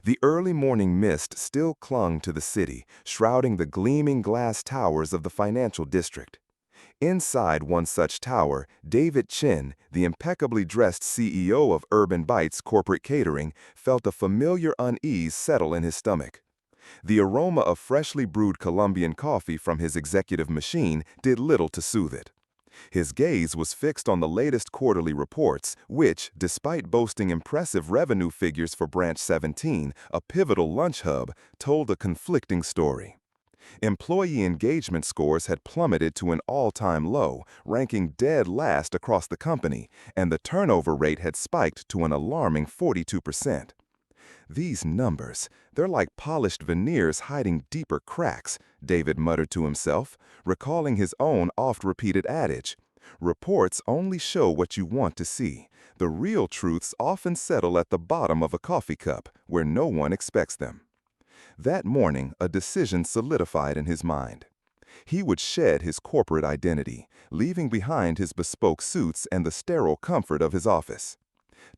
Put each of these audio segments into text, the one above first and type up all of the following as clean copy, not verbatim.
The early morning mist still clung to the city, shrouding the gleaming glass towers of the financial district. Inside one such tower, David Chin, the impeccably dressed CEO of Urban Bites Corporate Catering, felt a familiar unease settle in his stomach. The aroma of freshly brewed Colombian coffee from his executive machine did little to soothe it. His gaze was fixed on the latest quarterly reports, which, despite boasting impressive revenue figures for Branch 17, a pivotal lunch hub, told a conflicting story. Employee engagement scores had plummeted to an all-time low, ranking dead last across the company, and the turnover rate had spiked to an alarming 42%. "These numbers, they're like polished veneers hiding deeper cracks," David muttered to himself, recalling his own oft-repeated adage. "Reports only show what you want to see. The real truths often settle at the bottom of a coffee cup, where no one expects them." That morning, a decision solidified in his mind. He would shed his corporate identity, leaving behind his bespoke suits and the sterile comfort of his office.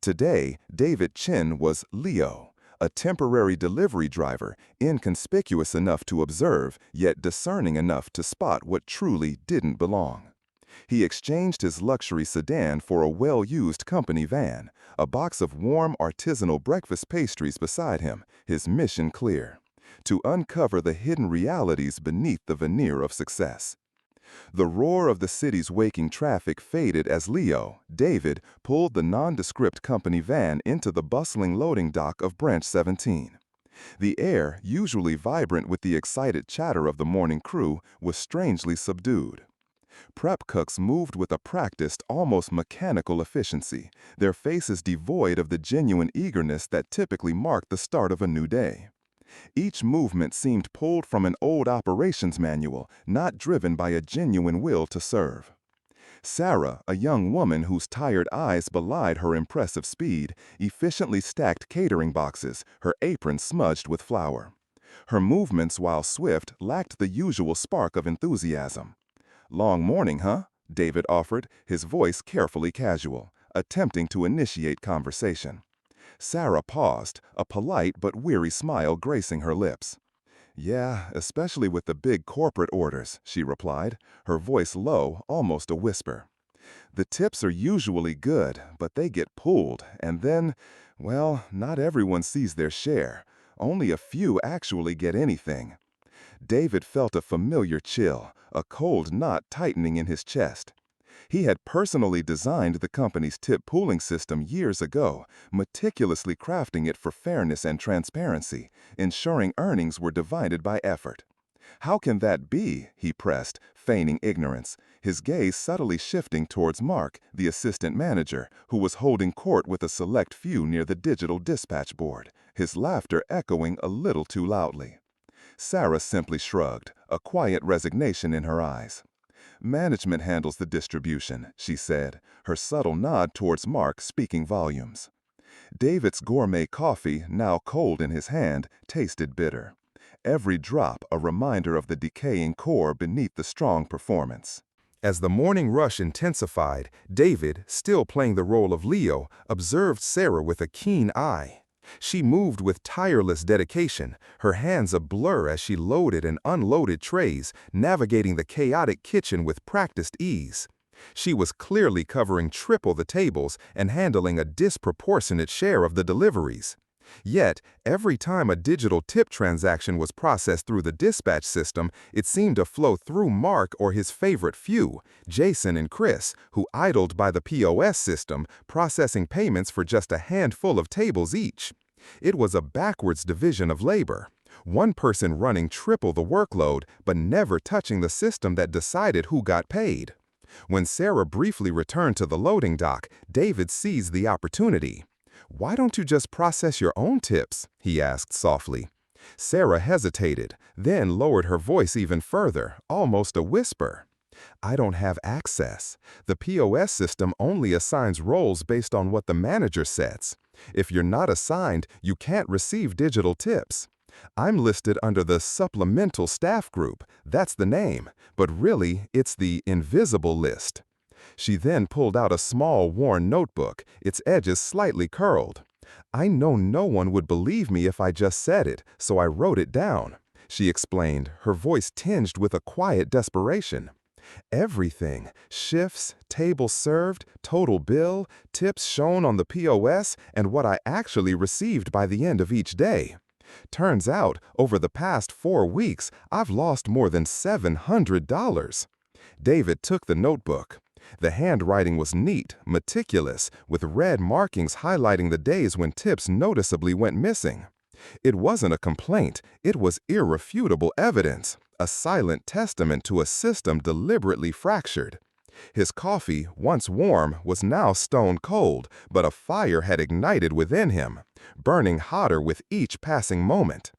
Today, David Chin was Leo, a temporary delivery driver, inconspicuous enough to observe, yet discerning enough to spot what truly didn't belong. He exchanged his luxury sedan for a well-used company van, a box of warm artisanal breakfast pastries beside him, his mission clear: to uncover the hidden realities beneath the veneer of success. The roar of the city's waking traffic faded as Leo, David, pulled the nondescript company van into the bustling loading dock of Branch 17. The air, usually vibrant with the excited chatter of the morning crew, was strangely subdued. Prep cooks moved with a practiced, almost mechanical efficiency, their faces devoid of the genuine eagerness that typically marked the start of a new day. Each movement seemed pulled from an old operations manual, not driven by a genuine will to serve. Sarah, a young woman whose tired eyes belied her impressive speed, efficiently stacked catering boxes, her apron smudged with flour. Her movements, while swift, lacked the usual spark of enthusiasm. "Long morning, huh?" David offered, his voice carefully casual, attempting to initiate conversation. Sarah paused, a polite but weary smile gracing her lips. "Yeah, especially with the big corporate orders," she replied, her voice low, almost a whisper. "The tips are usually good, but they get pulled, and then, well, not everyone sees their share. Only a few actually get anything." David felt a familiar chill, a cold knot tightening in his chest. He had personally designed the company's tip pooling system years ago, meticulously crafting it for fairness and transparency, ensuring earnings were divided by effort. "How can that be?" he pressed, feigning ignorance, his gaze subtly shifting towards Mark, the assistant manager, who was holding court with a select few near the digital dispatch board, his laughter echoing a little too loudly. Sarah simply shrugged, a quiet resignation in her eyes. "Management handles the distribution," she said, her subtle nod towards Mark speaking volumes. David's gourmet coffee, now cold in his hand, tasted bitter. Every drop a reminder of the decaying core beneath the strong performance. As the morning rush intensified, David, still playing the role of Leo, observed Sarah with a keen eye. She moved with tireless dedication, her hands a blur as she loaded and unloaded trays, navigating the chaotic kitchen with practiced ease. She was clearly covering triple the tables and handling a disproportionate share of the deliveries. Yet, every time a digital tip transaction was processed through the dispatch system, it seemed to flow through Mark or his favorite few, Jason and Chris, who idled by the POS system, processing payments for just a handful of tables each. It was a backwards division of labor. One person running triple the workload, but never touching the system that decided who got paid. When Sarah briefly returned to the loading dock, David seized the opportunity. "Why don't you just process your own tips?" he asked softly. Sarah hesitated, then lowered her voice even further, almost a whisper. "I don't have access. The POS system only assigns roles based on what the manager sets. If you're not assigned, you can't receive digital tips. I'm listed under the supplemental staff group, that's the name, but really, it's the invisible list." She then pulled out a small, worn notebook, its edges slightly curled. "I know no one would believe me if I just said it, so I wrote it down," she explained, her voice tinged with a quiet desperation. "Everything, shifts, tables served, total bill, tips shown on the POS, and what I actually received by the end of each day. Turns out, over the past 4 weeks, I've lost more than $700. David took the notebook. The handwriting was neat, meticulous, with red markings highlighting the days when tips noticeably went missing. It wasn't a complaint, it was irrefutable evidence, a silent testament to a system deliberately fractured. His coffee, once warm, was now stone cold, but a fire had ignited within him, burning hotter with each passing moment.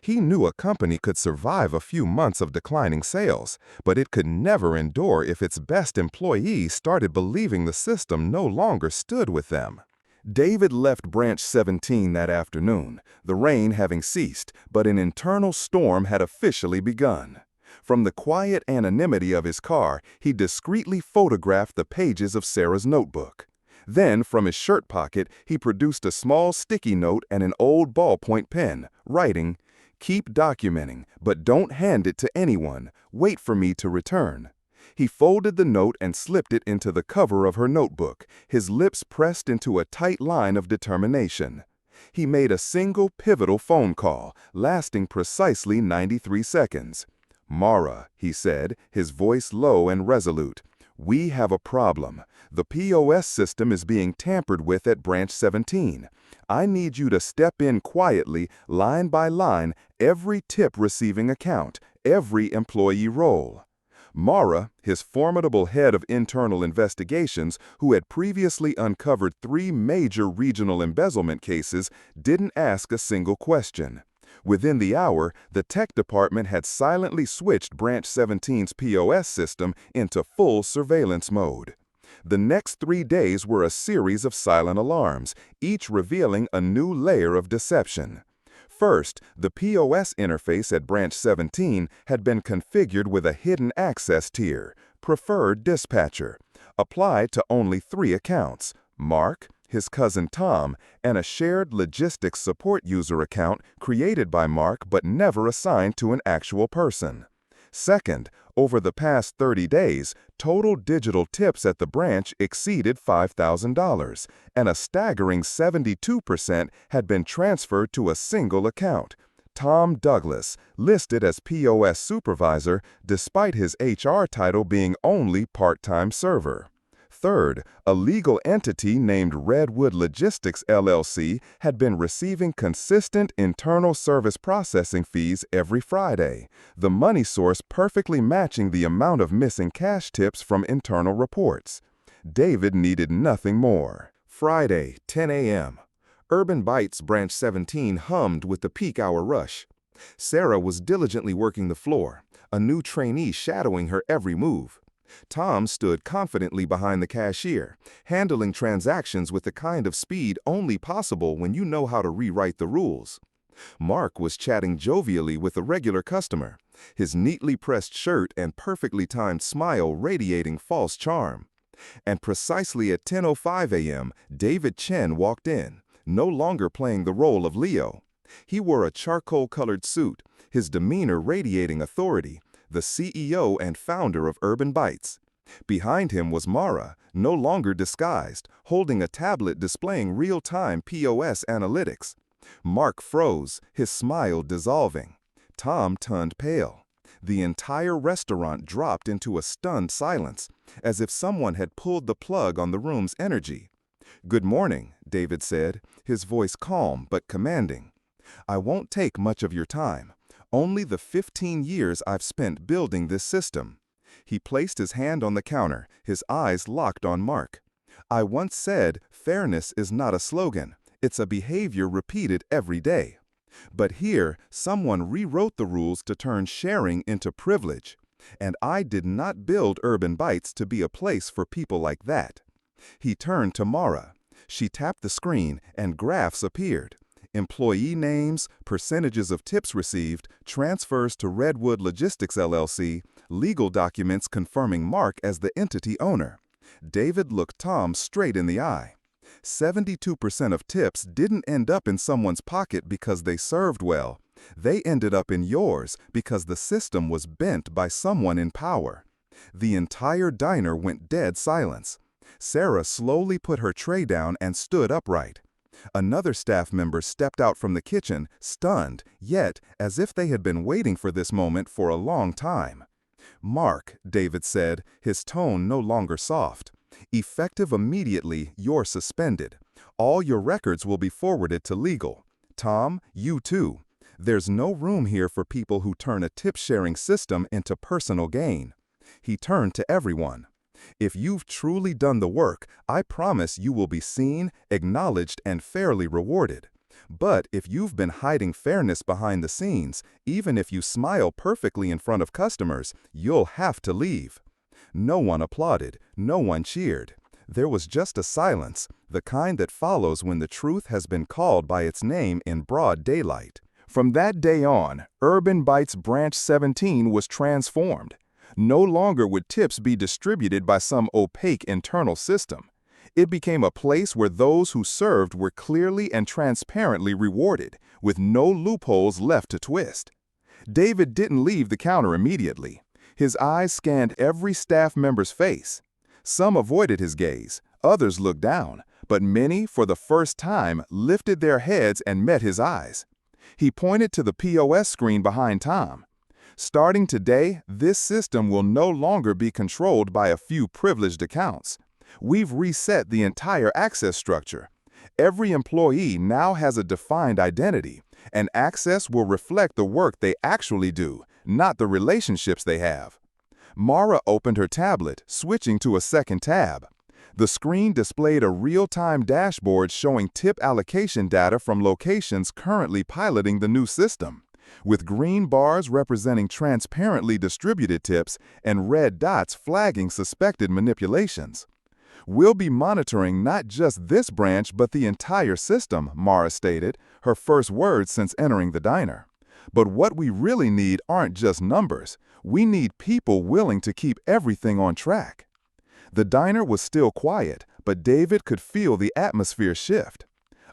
He knew a company could survive a few months of declining sales, but it could never endure if its best employees started believing the system no longer stood with them. David left Branch 17 that afternoon, the rain having ceased, but an internal storm had officially begun. From the quiet anonymity of his car, he discreetly photographed the pages of Sarah's notebook. Then, from his shirt pocket, he produced a small sticky note and an old ballpoint pen, writing, "Keep documenting, but don't hand it to anyone. Wait for me to return." He folded the note and slipped it into the cover of her notebook, his lips pressed into a tight line of determination. He made a single pivotal phone call, lasting precisely 93 seconds. "Mara," he said, his voice low and resolute, "we have a problem. The POS system is being tampered with at Branch 17. I need you to step in quietly, line by line, every tip receiving account, every employee role." Mara, his formidable head of internal investigations, who had previously uncovered 3 major regional embezzlement cases, didn't ask a single question. Within the hour, the tech department had silently switched Branch 17's POS system into full surveillance mode. The next 3 days were a series of silent alarms, each revealing a new layer of deception. First, the POS interface at Branch 17 had been configured with a hidden access tier, Preferred Dispatcher, applied to only 3 accounts: Mark, his cousin Tom, and a shared logistics support user account created by Mark but never assigned to an actual person. Second, over the past 30 days, total digital tips at the branch exceeded $5,000, and a staggering 72% had been transferred to a single account: Tom Douglas, listed as POS supervisor despite his HR title being only part-time server. Third, a legal entity named Redwood Logistics LLC had been receiving consistent internal service processing fees every Friday, the money source perfectly matching the amount of missing cash tips from internal reports. David needed nothing more. Friday, 10 a.m. Urban Bytes Branch 17 hummed with the peak hour rush. Sarah was diligently working the floor, a new trainee shadowing her every move. Tom stood confidently behind the cashier, handling transactions with the kind of speed only possible when you know how to rewrite the rules. Mark was chatting jovially with a regular customer, his neatly pressed shirt and perfectly timed smile radiating false charm. And precisely at 10:05 a.m., David Chen walked in, no longer playing the role of Leo. He wore a charcoal-colored suit, his demeanor radiating authority, the CEO and founder of Urban Bytes. Behind him was Mara, no longer disguised, holding a tablet displaying real-time POS analytics. Mark froze, his smile dissolving. Tom turned pale. The entire restaurant dropped into a stunned silence, as if someone had pulled the plug on the room's energy. "Good morning," David said, his voice calm but commanding. "I won't take much of your time. Only the 15 years I've spent building this system." He placed his hand on the counter, his eyes locked on Mark. "I once said, fairness is not a slogan, it's a behavior repeated every day. But here, someone rewrote the rules to turn sharing into privilege. And I did not build Urban Bytes to be a place for people like that." He turned to Mara. She tapped the screen, and graphs appeared. Employee names, percentages of tips received, transfers to Redwood Logistics LLC, legal documents confirming Mark as the entity owner. David looked Tom straight in the eye. 72% of tips didn't end up in someone's pocket because they served well. They ended up in yours because the system was bent by someone in power. The entire diner went dead silence. Sarah slowly put her tray down and stood upright. Another staff member stepped out from the kitchen, stunned, yet as if they had been waiting for this moment for a long time. "Mark," David said, his tone no longer soft. "Effective immediately, you're suspended. All your records will be forwarded to legal. Tom, you too. There's no room here for people who turn a tip-sharing system into personal gain." He turned to everyone. "If you've truly done the work, I promise you will be seen, acknowledged, and fairly rewarded. But if you've been hiding fairness behind the scenes, even if you smile perfectly in front of customers, you'll have to leave." No one applauded, no one cheered. There was just a silence, the kind that follows when the truth has been called by its name in broad daylight. From that day on, Urban Bytes Branch 17 was transformed. No longer would tips be distributed by some opaque internal system. It became a place where those who served were clearly and transparently rewarded, with no loopholes left to twist. David didn't leave the counter immediately. His eyes scanned every staff member's face. Some avoided his gaze, others looked down, but many, for the first time, lifted their heads and met his eyes. He pointed to the POS screen behind Tom. "Starting today, this system will no longer be controlled by a few privileged accounts. We've reset the entire access structure. Every employee now has a defined identity, and access will reflect the work they actually do, not the relationships they have." Mara opened her tablet, switching to a second tab. The screen displayed a real-time dashboard showing tip allocation data from locations currently piloting the new system, with green bars representing transparently distributed tips and red dots flagging suspected manipulations. "We'll be monitoring not just this branch but the entire system," Mara stated, her first words since entering the diner. "But what we really need aren't just numbers. We need people willing to keep everything on track." The diner was still quiet, but David could feel the atmosphere shift.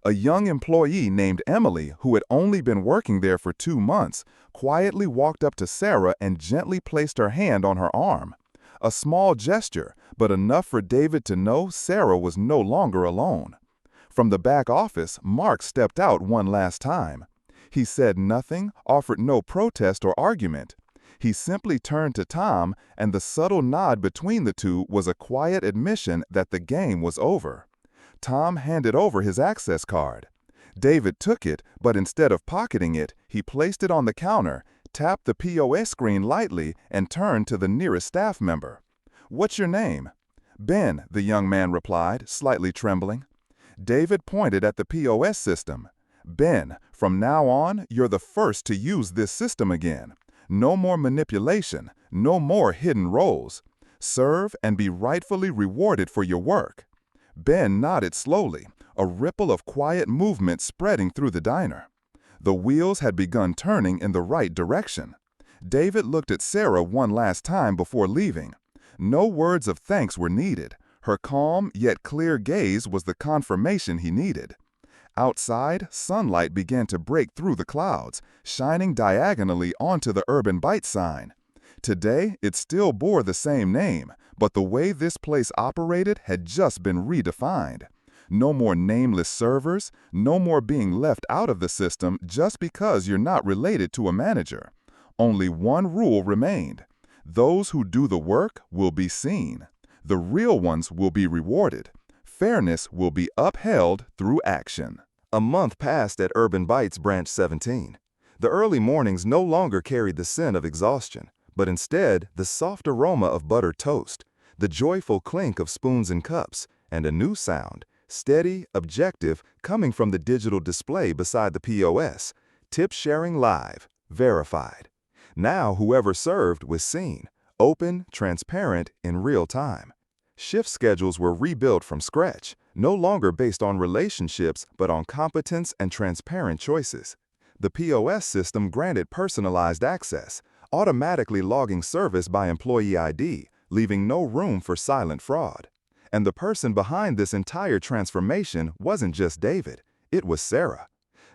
A young employee named Emily, who had only been working there for 2 months, quietly walked up to Sarah and gently placed her hand on her arm. A small gesture, but enough for David to know Sarah was no longer alone. From the back office, Mark stepped out one last time. He said nothing, offered no protest or argument. He simply turned to Tom, and the subtle nod between the two was a quiet admission that the game was over. Tom handed over his access card. David took it, but instead of pocketing it, he placed it on the counter, tapped the POS screen lightly, and turned to the nearest staff member. "What's your name?" "Ben," the young man replied, slightly trembling. David pointed at the POS system. "Ben, from now on, you're the first to use this system again. No more manipulation, no more hidden roles. Serve and be rightfully rewarded for your work." Ben nodded slowly, a ripple of quiet movement spreading through the diner. The wheels had begun turning in the right direction. David looked at Sarah one last time before leaving. No words of thanks were needed. Her calm yet clear gaze was the confirmation he needed. Outside, sunlight began to break through the clouds, shining diagonally onto the Urban Bytes sign. Today, it still bore the same name, but the way this place operated had just been redefined. No more nameless servers, no more being left out of the system just because you're not related to a manager. Only one rule remained. Those who do the work will be seen. The real ones will be rewarded. Fairness will be upheld through action. A month passed at Urban Bytes Branch 17. The early mornings no longer carried the scent of exhaustion, but instead the soft aroma of buttered toast, the joyful clink of spoons and cups, and a new sound, steady, objective, coming from the digital display beside the POS. Tip sharing live, verified. Now whoever served was seen, open, transparent, in real time. Shift schedules were rebuilt from scratch, no longer based on relationships but on competence and transparent choices. The POS system granted personalized access, automatically logging service by employee ID, leaving no room for silent fraud. And the person behind this entire transformation wasn't just David, it was Sarah.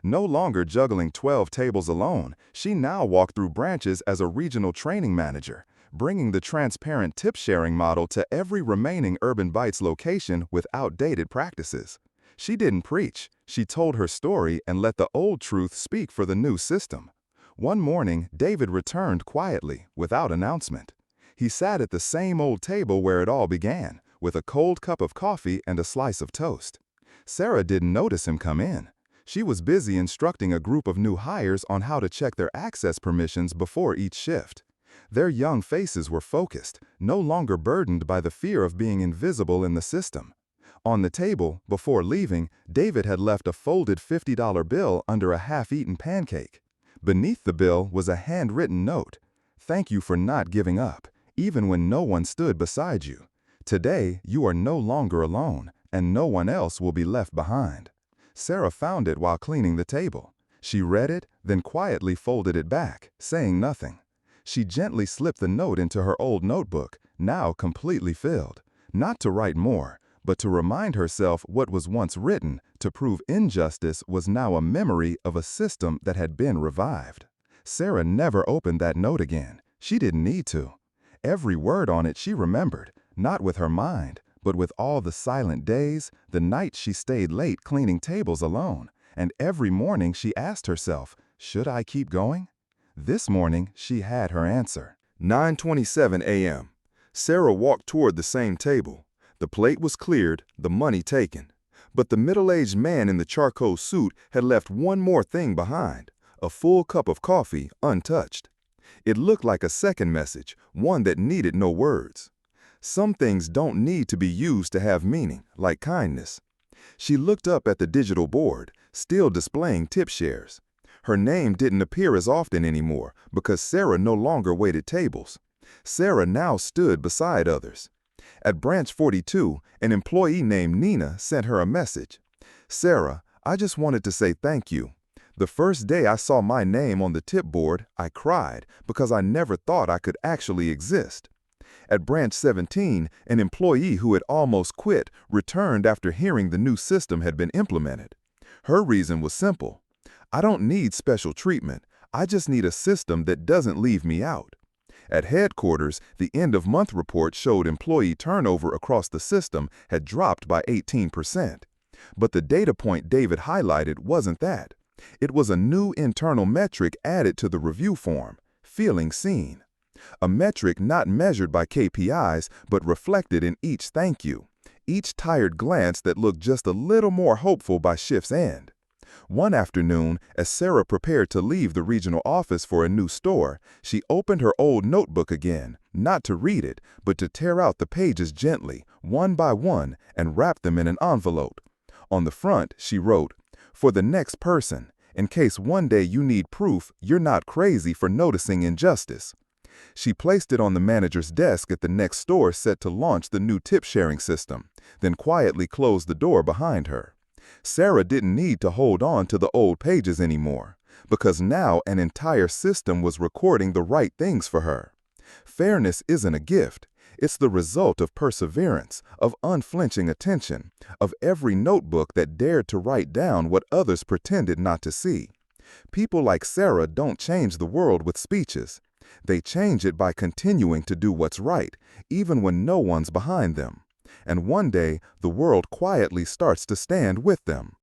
No longer juggling 12 tables alone, she now walked through branches as a regional training manager, bringing the transparent tip-sharing model to every remaining Urban Bytes location with outdated practices. She didn't preach, she told her story and let the old truth speak for the new system. One morning, David returned quietly, without announcement. He sat at the same old table where it all began, with a cold cup of coffee and a slice of toast. Sarah didn't notice him come in. She was busy instructing a group of new hires on how to check their access permissions before each shift. Their young faces were focused, no longer burdened by the fear of being invisible in the system. On the table, before leaving, David had left a folded $50 bill under a half-eaten pancake. Beneath the bill was a handwritten note. "Thank you for not giving up, even when no one stood beside you. Today, you are no longer alone, and no one else will be left behind." Sarah found it while cleaning the table. She read it, then quietly folded it back, saying nothing. She gently slipped the note into her old notebook, now completely filled, not to write more, but to remind herself what was once written to prove injustice was now a memory of a system that had been revived. Sarah never opened that note again. She didn't need to. Every word on it she remembered, not with her mind, but with all the silent days, the nights she stayed late cleaning tables alone, and every morning she asked herself, should I keep going? This morning, she had her answer. 9:27 a.m. Sarah walked toward the same table. The plate was cleared, the money taken. But the middle-aged man in the charcoal suit had left one more thing behind, a full cup of coffee untouched. It looked like a second message, one that needed no words. Some things don't need to be used to have meaning, like kindness. She looked up at the digital board, still displaying tip shares. Her name didn't appear as often anymore because Sarah no longer waited tables. Sarah now stood beside others. At branch 42, an employee named Nina sent her a message. "Sarah, I just wanted to say thank you. The first day I saw my name on the tip board, I cried because I never thought I could actually exist." At branch 17, an employee who had almost quit returned after hearing the new system had been implemented. Her reason was simple. "I don't need special treatment. I just need a system that doesn't leave me out." At headquarters, the end-of-month report showed employee turnover across the system had dropped by 18%. But the data point David highlighted wasn't that. It was a new internal metric added to the review form, feeling seen. A metric not measured by KPIs, but reflected in each thank you, each tired glance that looked just a little more hopeful by shift's end. One afternoon, as Sarah prepared to leave the regional office for a new store, she opened her old notebook again, not to read it, but to tear out the pages gently, one by one, and wrap them in an envelope. On the front, she wrote, "For the next person, in case one day you need proof you're not crazy for noticing injustice." She placed it on the manager's desk at the next store set to launch the new tip-sharing system, then quietly closed the door behind her. Sarah didn't need to hold on to the old pages anymore, because now an entire system was recording the right things for her. Fairness isn't a gift. It's the result of perseverance, of unflinching attention, of every notebook that dared to write down what others pretended not to see. People like Sarah don't change the world with speeches. They change it by continuing to do what's right, even when no one's behind them. And one day, the world quietly starts to stand with them.